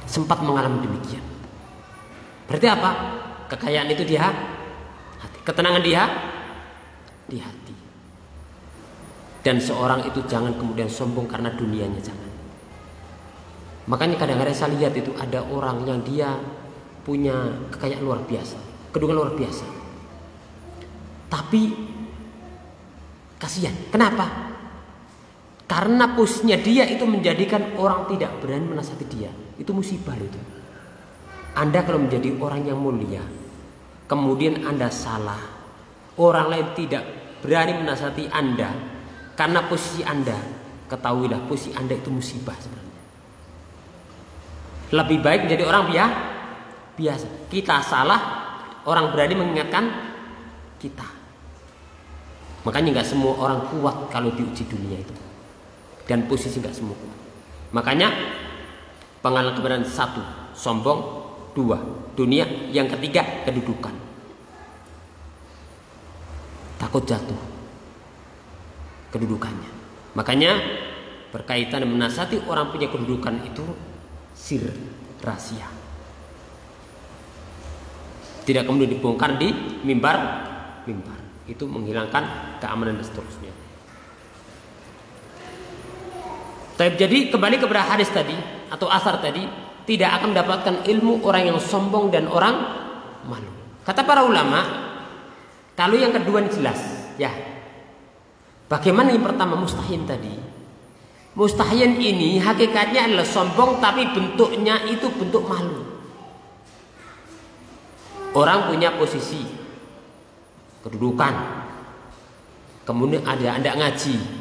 Sempat mengalami demikian. Berarti apa? Kekayaan itu dia hati. Ketenangan dia di hati. Dan seorang itu jangan kemudian sombong karena dunianya, jangan. Makanya kadang-kadang saya lihat itu ada orang yang dia punya kekayaan luar biasa, kedudukan luar biasa. Tapi kasihan. Kenapa? Karena posisinya dia itu menjadikan orang tidak berani menasihati dia. Itu musibah itu. Anda kalau menjadi orang yang mulia, kemudian Anda salah, orang lain tidak berani menasihati Anda karena posisi Anda, ketahuilah posisi Anda itu musibah sebenarnya. Lebih baik menjadi orang biasa. Kita salah, orang berani mengingatkan kita. Makanya nggak semua orang kuat kalau diuji dunia itu. Dan posisi nggak semua kuat. Makanya penghalang kebenaran 1, sombong. 2, dunia. Yang ketiga, kedudukan. Takut jatuh kedudukannya. Makanya berkaitan dengan menasihati orang punya kedudukan itu sir, rahasia. Tidak kemudian dibongkar di mimbar. Itu menghilangkan keamanan dan seterusnya. Jadi kembali kepada hadis tadi atau asar tadi, tidak akan mendapatkan ilmu orang yang sombong dan orang malu. Kata para ulama, kalau yang kedua ini jelas, ya. Bagaimana yang pertama mustahyin tadi? Mustahyin ini hakikatnya adalah sombong, tapi bentuknya itu bentuk malu. Orang punya posisi, kedudukan, kemudian ada Anda ngaji.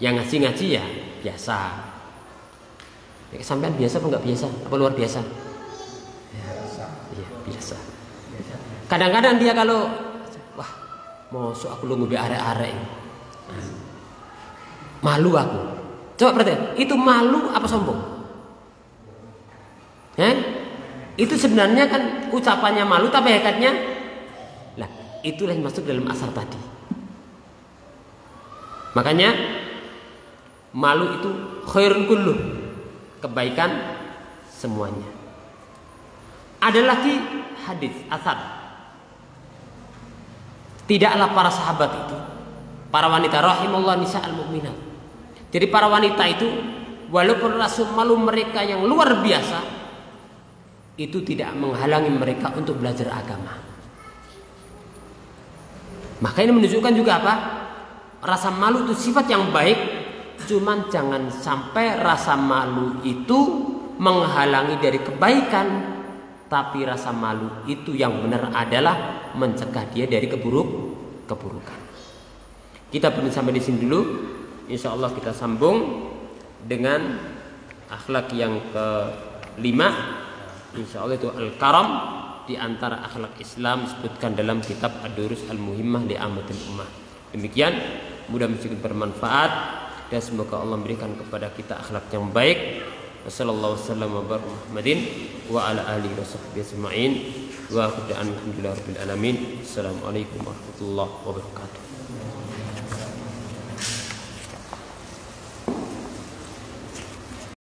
Yang ngaji ya biasa. Sampean biasa apa enggak biasa? Apa luar biasa? Biasa. Iya, biasa. Kadang-kadang dia kalau wah, mosok aku lu ngombe arek-arek. Malu aku. Coba perhatikan, itu malu apa sombong? Itu sebenarnya kan ucapannya malu, tapi hakikatnya lah itulah yang masuk dalam asar tadi. Makanya malu itu khairun kulluh, kebaikan semuanya. Ada lagi hadis asar. Tidaklah para sahabat itu, para wanita rahimallahu nisa'al mu'minat. Jadi para wanita itu walaupun rasa malu mereka yang luar biasa, itu tidak menghalangi mereka untuk belajar agama. Maka ini menunjukkan juga apa? Rasa malu itu sifat yang baik, cuman jangan sampai rasa malu itu menghalangi dari kebaikan, tapi rasa malu itu yang benar adalah mencegah dia dari keburukan. Kita berhenti sampai di sini dulu. Insya Allah kita sambung dengan akhlak yang kelima. Insya Allah itu al-karam, di antara akhlak Islam disebutkan dalam kitab Ad-Durus Al-Muhimmah li Ammatil Ummah. Demikian, mudah-mudahan bermanfaat dan semoga Allah memberikan kepada kita akhlak yang baik. Wassallallahu wasallam wa baraka Muhammadin wa ala alihi washabbihi ajma'in. Wa alhamdulillahirabbil alamin. Assalamualaikum warahmatullahi wabarakatuh.